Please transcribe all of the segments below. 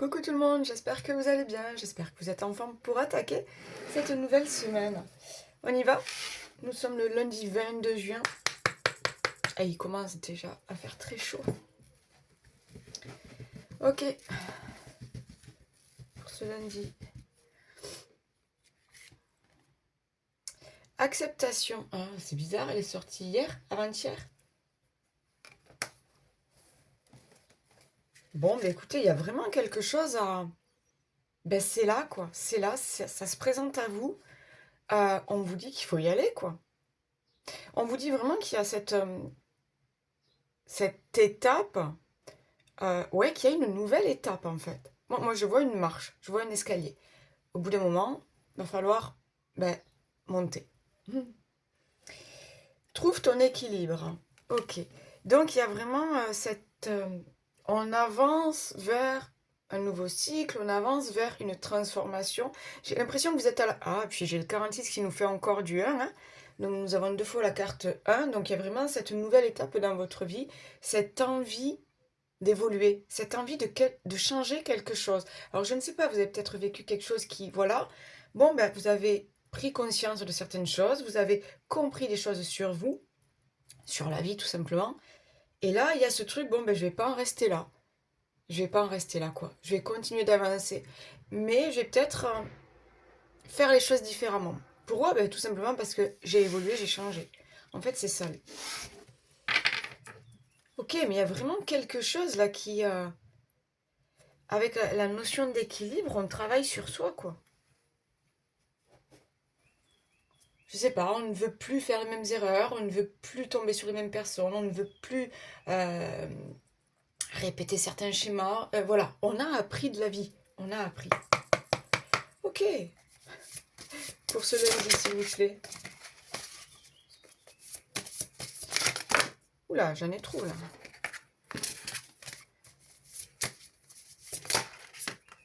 Coucou tout le monde, j'espère que vous allez bien, j'espère que vous êtes en forme pour attaquer cette nouvelle semaine. On y va? Nous sommes le lundi 22 juin et il commence déjà à faire très chaud. Ok, pour ce lundi. Acceptation. Ah, c'est bizarre, elle est sortie hier, avant-hier. Bon, bah écoutez, il y a vraiment quelque chose à... Ben c'est là, quoi. C'est là, ça se présente à vous. On vous dit qu'il faut y aller, quoi. On vous dit vraiment qu'il y a cette étape, ouais, qu'il y a une nouvelle étape, en fait. Moi, je vois une marche, je vois un escalier. Au bout d'un moment, il va falloir monter. Trouve ton équilibre. Ok. Donc, il y a vraiment on avance vers un nouveau cycle, on avance vers une transformation. J'ai l'impression que vous êtes à la... Ah, puis j'ai le 46 qui nous fait encore du 1. Hein. Donc, nous avons 2 fois la carte 1. Donc, il y a vraiment cette nouvelle étape dans votre vie, cette envie d'évoluer, cette envie de changer quelque chose. Alors, je ne sais pas, vous avez peut-être vécu quelque chose qui... Voilà. Bon, vous avez pris conscience de certaines choses, vous avez compris des choses sur vous, sur la vie tout simplement. Et là, il y a ce truc, bon, je vais pas en rester là. Je vais pas en rester là, quoi. Je vais continuer d'avancer. Mais je vais peut-être faire les choses différemment. Pourquoi? Tout simplement parce que j'ai évolué, j'ai changé. En fait, c'est ça. Ok, mais il y a vraiment quelque chose là qui... avec la notion d'équilibre, on travaille sur soi, quoi. Je sais pas, on ne veut plus faire les mêmes erreurs, on ne veut plus tomber sur les mêmes personnes, on ne veut plus euh, répéter certains schémas. Voilà, on a appris de la vie. On a appris. Ok. Pour ce lundi, s'il vous plaît. Oula, j'en ai trop là.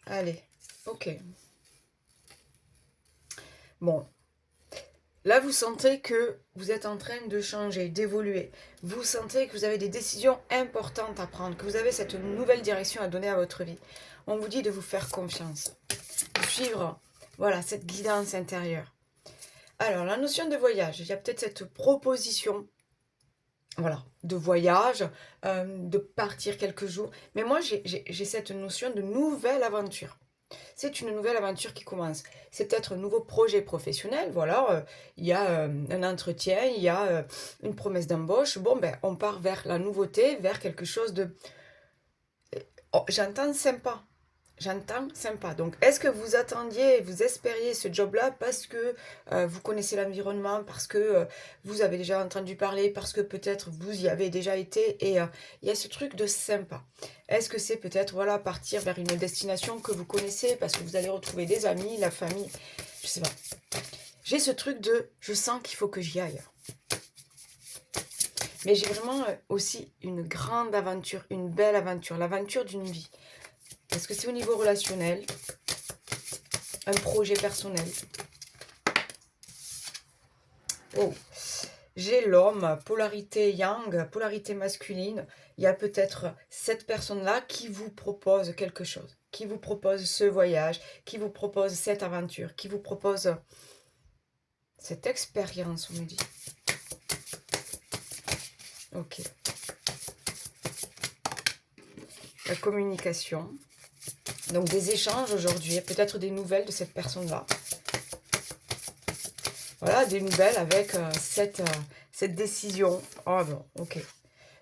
Allez, ok. Bon. Là, vous sentez que vous êtes en train de changer, d'évoluer. Vous sentez que vous avez des décisions importantes à prendre, que vous avez cette nouvelle direction à donner à votre vie. On vous dit de vous faire confiance, de suivre, voilà, cette guidance intérieure. Alors, la notion de voyage, il y a peut-être cette proposition, voilà, de voyage, de partir quelques jours. Mais moi, j'ai cette notion de nouvelle aventure. C'est une nouvelle aventure qui commence. C'est peut-être un nouveau projet professionnel. Voilà, il y a un entretien, il y a une promesse d'embauche. Bon, on part vers la nouveauté, vers quelque chose de... Oh, j'entends sympa. J'entends sympa. Donc, est-ce que vous attendiez, vous espériez ce job-là parce que vous connaissez l'environnement, parce que vous avez déjà entendu parler, parce que peut-être vous y avez déjà été et il y a ce truc de sympa. Est-ce que c'est peut-être, voilà, partir vers une destination que vous connaissez parce que vous allez retrouver des amis, la famille, je sais pas. J'ai ce truc de, je sens qu'il faut que j'y aille. Mais j'ai vraiment aussi une grande aventure, une belle aventure, l'aventure d'une vie. Est-ce que c'est au niveau relationnel, un projet personnel? Oh, j'ai l'homme, polarité yang, polarité masculine. Il y a peut-être cette personne-là qui vous propose quelque chose, qui vous propose ce voyage, qui vous propose cette aventure, qui vous propose cette expérience, on me dit. Ok. La communication. Donc des échanges aujourd'hui, peut-être des nouvelles de cette personne-là. Voilà, des nouvelles avec cette décision. Ah bon, ok.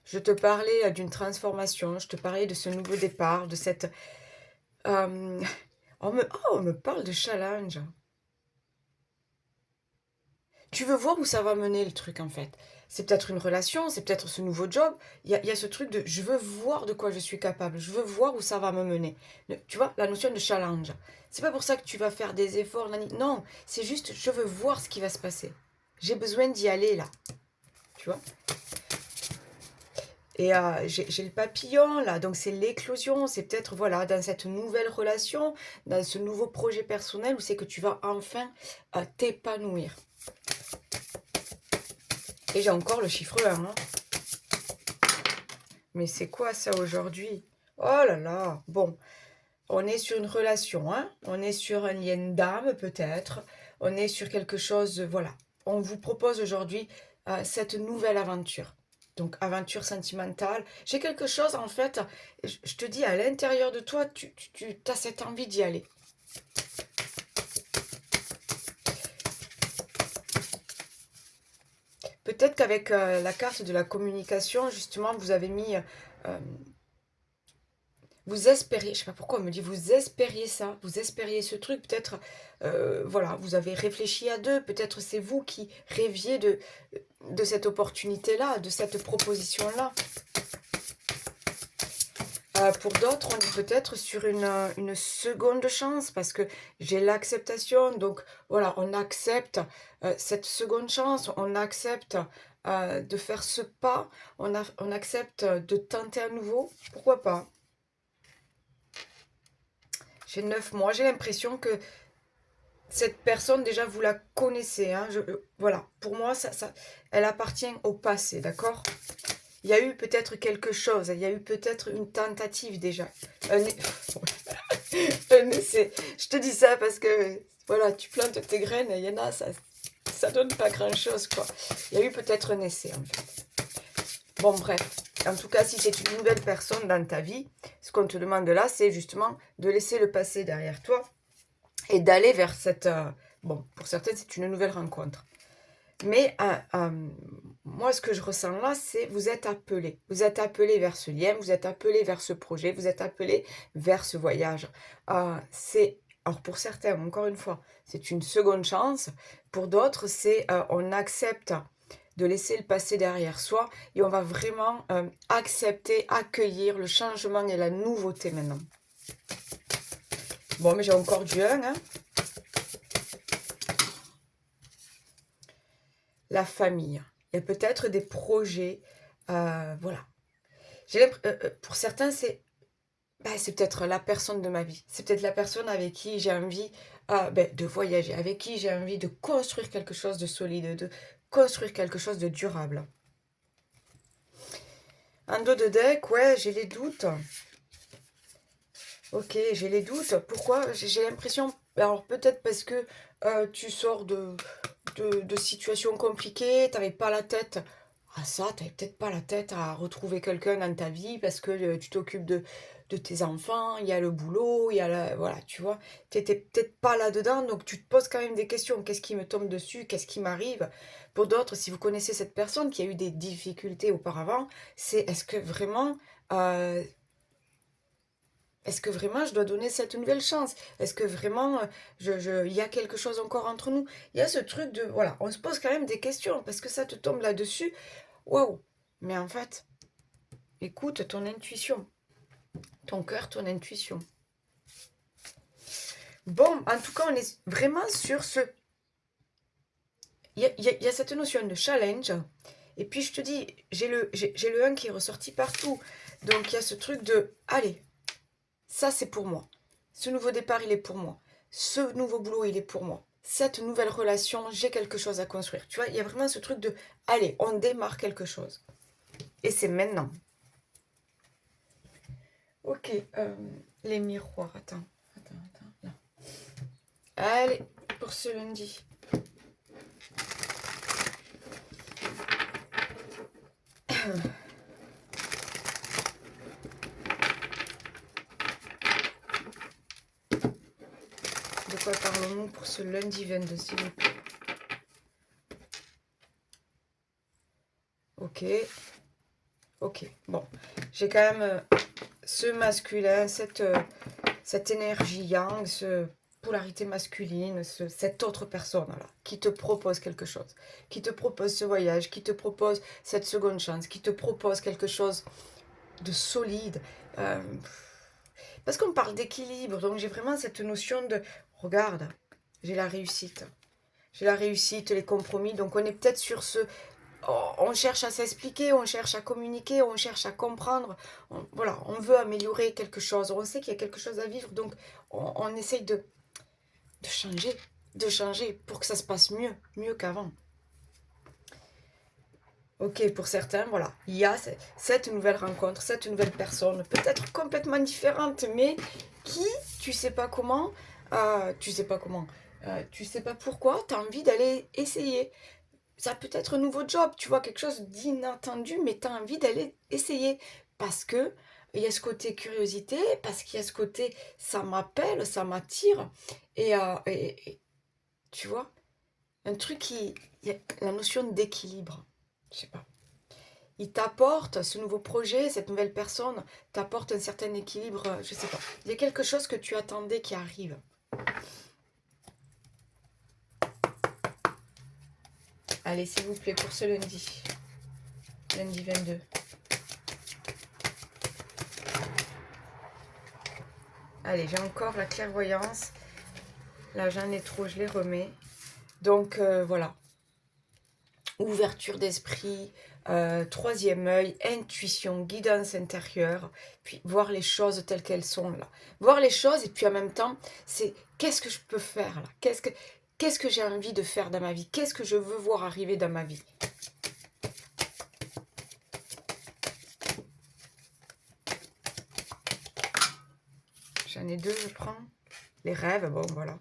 Je te parlais d'une transformation, je te parlais de ce nouveau départ, de cette... on me parle de challenge. Tu veux voir où ça va mener le truc en fait. C'est peut-être une relation, c'est peut-être ce nouveau job. Il y a ce truc de je veux voir de quoi je suis capable, je veux voir où ça va me mener. Tu vois, la notion de challenge. C'est pas pour ça que tu vas faire des efforts, non, c'est juste je veux voir ce qui va se passer. J'ai besoin d'y aller là. Tu vois? Et j'ai le papillon là, donc c'est l'éclosion, c'est peut-être voilà dans cette nouvelle relation, dans ce nouveau projet personnel où c'est que tu vas enfin t'épanouir. Et j'ai encore le chiffre 1. Hein. Mais c'est quoi ça aujourd'hui? Oh là là, bon. on est sur une relation, hein, on est sur un lien d'âme peut-être, on est sur quelque chose, voilà. On vous propose aujourd'hui cette nouvelle aventure. Donc, aventure sentimentale. J'ai quelque chose, en fait, je te dis, à l'intérieur de toi, tu as cette envie d'y aller. Peut-être qu'avec la carte de la communication, justement, vous avez mis... vous espériez, je sais pas pourquoi on me dit, vous espériez ça, vous espériez ce truc, peut-être, voilà, vous avez réfléchi à deux, peut-être c'est vous qui rêviez de cette opportunité-là, de cette proposition-là. Pour d'autres, on est peut-être sur une seconde chance, parce que j'ai l'acceptation, donc voilà, on accepte cette seconde chance, on accepte de faire ce pas, on accepte de tenter à nouveau, pourquoi pas. J'ai 9 mois, j'ai l'impression que cette personne, déjà, vous la connaissez. Hein, voilà, pour moi, elle appartient au passé, d'accord? Il y a eu peut-être quelque chose, il y a eu peut-être une tentative déjà. Je te dis ça parce que, voilà, tu plantes tes graines, il y en a, ça donne pas grand-chose, quoi. Il y a eu peut-être un essai, en fait. Bon, bref. En tout cas, si c'est une nouvelle personne dans ta vie, ce qu'on te demande là, c'est justement de laisser le passé derrière toi et d'aller vers cette... bon, pour certaines, c'est une nouvelle rencontre. Mais moi, ce que je ressens là, c'est vous êtes appelé. Vous êtes appelé vers ce lien, vous êtes appelé vers ce projet, vous êtes appelé vers ce voyage. Alors pour certains, encore une fois, c'est une seconde chance. Pour d'autres, c'est on accepte de laisser le passé derrière soi et on va vraiment accepter, accueillir le changement et la nouveauté maintenant. Bon, mais j'ai encore du 1, hein. La famille. Il y a peut-être des projets, voilà. Pour certains, c'est peut-être la personne de ma vie. C'est peut-être la personne avec qui j'ai envie de voyager, avec qui j'ai envie de construire quelque chose de solide, de construire quelque chose de durable. En dos de deck, ouais, j'ai les doutes. Ok, j'ai les doutes. Pourquoi? J'ai l'impression... Alors peut-être parce que tu sors de situations compliquées, t'avais pas la tête à ça, t'avais peut-être pas la tête à retrouver quelqu'un dans ta vie parce que tu t'occupes de tes enfants, il y a le boulot, il y a la... Voilà, tu vois, t'étais peut-être pas là-dedans, donc tu te poses quand même des questions. Qu'est-ce qui me tombe dessus? Qu'est-ce qui m'arrive? Pour d'autres, si vous connaissez cette personne qui a eu des difficultés auparavant, c'est euh, est-ce que vraiment je dois donner cette nouvelle chance? Est-ce que vraiment il y a quelque chose encore entre nous? Il y a ce truc de, voilà, on se pose quand même des questions parce que ça te tombe là-dessus. Waouh! Mais en fait, écoute ton intuition, ton cœur, ton intuition. Bon, en tout cas, on est vraiment sur ce... Il y a cette notion de challenge. Et puis je te dis, j'ai le 1 qui est ressorti partout. Donc il y a ce truc de, allez, ça, c'est pour moi. Ce nouveau départ, il est pour moi. Ce nouveau boulot, il est pour moi. Cette nouvelle relation, j'ai quelque chose à construire. Tu vois, il y a vraiment ce truc de, allez, on démarre quelque chose. Et c'est maintenant. Ok, les miroirs, attends, là. Allez, pour ce lundi. De quoi parlons-nous pour ce lundi 22, s'il vous plaît? Ok. Ok, bon. J'ai quand même ce masculin, cette énergie yang, ce polarité masculine, cette autre personne-là, qui te propose quelque chose, qui te propose ce voyage, qui te propose cette seconde chance, qui te propose quelque chose de solide. Parce qu'on parle d'équilibre, donc j'ai vraiment cette notion de, regarde, j'ai la réussite. J'ai la réussite, les compromis, donc on est peut-être sur ce... On cherche à s'expliquer, on cherche à communiquer, on cherche à comprendre. Voilà, on veut améliorer quelque chose. On sait qu'il y a quelque chose à vivre, donc on essaye de changer pour que ça se passe mieux qu'avant. Ok, pour certains, voilà, il y a cette nouvelle rencontre, cette nouvelle personne, peut-être complètement différente, mais qui, tu sais pas comment, tu sais pas comment, tu sais pas pourquoi, tu as envie d'aller essayer. Ça peut être un nouveau job, tu vois, quelque chose d'inattendu, mais tu as envie d'aller essayer. Parce que il y a ce côté curiosité, parce qu'il y a ce côté ça m'appelle, ça m'attire. Et tu vois, un truc qui. Il y a la notion d'équilibre. Je sais pas. Il t'apporte, ce nouveau projet, cette nouvelle personne, t'apporte un certain équilibre, je sais pas. Il y a quelque chose que tu attendais qui arrive. Allez, s'il vous plaît, pour ce lundi. Lundi 22. Allez, j'ai encore la clairvoyance. Là, j'en ai trop, je les remets. Donc, voilà. Ouverture d'esprit, troisième œil, intuition, guidance intérieure, puis voir les choses telles qu'elles sont là. Voir les choses et puis en même temps, c'est qu'est-ce que je peux faire là? Qu'est-ce que j'ai envie de faire dans ma vie? Qu'est-ce que je veux voir arriver dans ma vie? J'en ai deux, je prends. Les rêves, bon, voilà.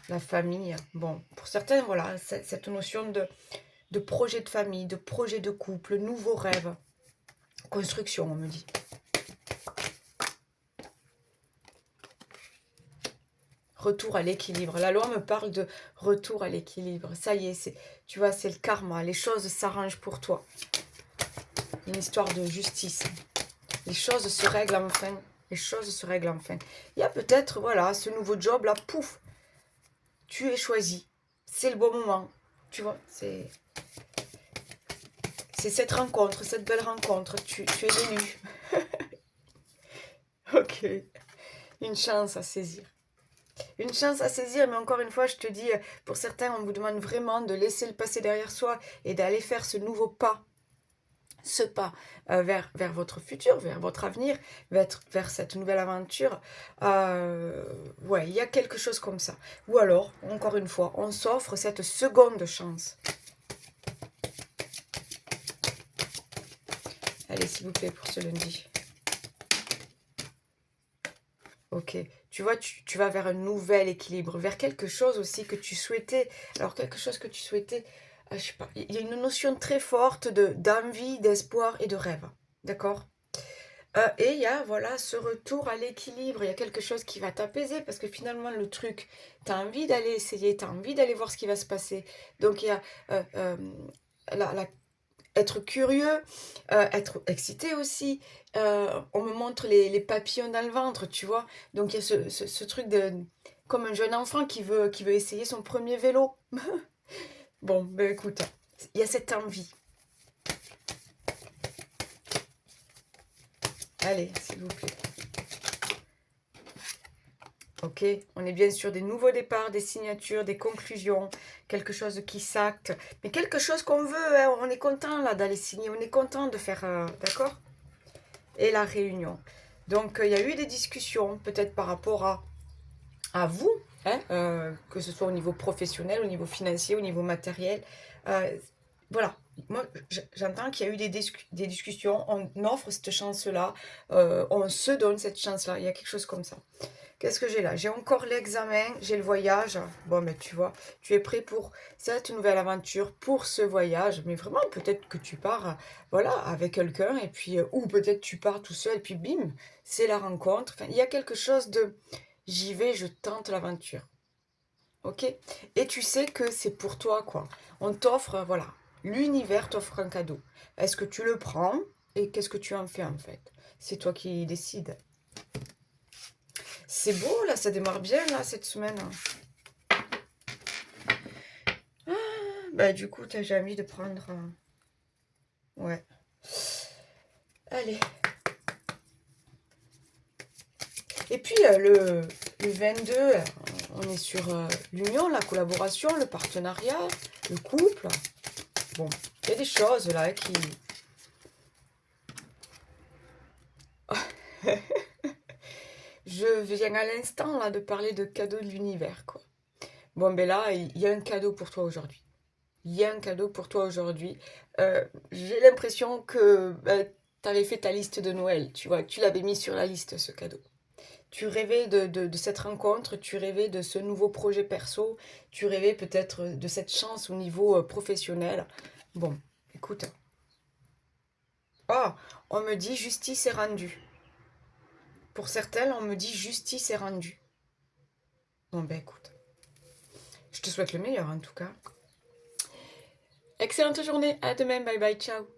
La famille, bon, pour certains, voilà, cette notion de projet de famille, de projet de couple, nouveau rêve, construction, on me dit. Retour à l'équilibre. La loi me parle de retour à l'équilibre. Ça y est, tu vois, c'est le karma. Les choses s'arrangent pour toi. Une histoire de justice. Les choses se règlent enfin. Les choses se règlent enfin. Il y a peut-être, voilà, ce nouveau job là, pouf, tu es choisi. C'est le bon moment. Tu vois, c'est cette rencontre, cette belle rencontre. Tu es l'élu. Ok. Une chance à saisir. Une chance à saisir, mais encore une fois, je te dis, pour certains, on vous demande vraiment de laisser le passé derrière soi et d'aller faire ce nouveau pas, ce pas vers votre futur, vers votre avenir, vers cette nouvelle aventure. Ouais, il y a quelque chose comme ça. Ou alors, encore une fois, on s'offre cette seconde chance. Allez, s'il vous plaît, pour ce lundi. Ok, tu vois, tu vas vers un nouvel équilibre, vers quelque chose aussi que tu souhaitais. Alors, quelque chose que tu souhaitais, je sais pas, il y a une notion très forte d'envie, d'espoir et de rêve. D'accord? Et il y a, voilà, ce retour à l'équilibre. Il y a quelque chose qui va t'apaiser parce que finalement, le truc, tu as envie d'aller essayer, tu as envie d'aller voir ce qui va se passer. Donc, il y a la être curieux, être excité aussi. On me montre les papillons dans le ventre, tu vois. Donc il y a ce truc de comme un jeune enfant qui veut essayer son premier vélo. Bon, ben écoute, il y a cette envie. Allez, s'il vous plaît. Ok, on est bien sûr des nouveaux départs, des signatures, des conclusions, quelque chose qui s'acte, mais quelque chose qu'on veut, hein, on est content là d'aller signer, on est content de faire, d'accord? Et la réunion. Donc, il y a eu des discussions, peut-être par rapport à vous, hein, que ce soit au niveau professionnel, au niveau financier, au niveau matériel. Voilà, moi j'entends qu'il y a eu des discussions, on offre cette chance-là, on se donne cette chance-là, il y a quelque chose comme ça. Qu'est-ce que j'ai là? J'ai encore l'examen, j'ai le voyage. Bon, mais tu vois, tu es prêt pour cette nouvelle aventure, pour ce voyage. Mais vraiment, peut-être que tu pars, voilà, avec quelqu'un, et puis, ou peut-être tu pars tout seul, et puis bim, c'est la rencontre. Enfin, il y a quelque chose de, j'y vais, je tente l'aventure. Ok? Et tu sais que c'est pour toi, quoi. On t'offre, voilà, l'univers t'offre un cadeau. Est-ce que tu le prends? Et qu'est-ce que tu en fais, en fait? C'est toi qui décides. C'est beau, là, ça démarre bien, là, cette semaine. Bah, du coup, j'ai envie de prendre... Ouais. Allez. Et puis, le 22, on est sur l'union, la collaboration, le partenariat, le couple. Bon, il y a des choses, là, qui... Je viens à l'instant, là, de parler de cadeaux de l'univers, quoi. Bon, ben là, il y a un cadeau pour toi aujourd'hui. Il y a un cadeau pour toi aujourd'hui. J'ai l'impression que tu avais fait ta liste de Noël, tu vois, tu l'avais mis sur la liste, ce cadeau. Tu rêvais de cette rencontre, tu rêvais de ce nouveau projet perso, tu rêvais peut-être de cette chance au niveau professionnel. Bon, écoute. Oh, on me dit justice est rendue. Pour certaines, on me dit justice est rendue. Bon, ben écoute. Je te souhaite le meilleur en tout cas. Excellente journée, à demain, bye bye, ciao.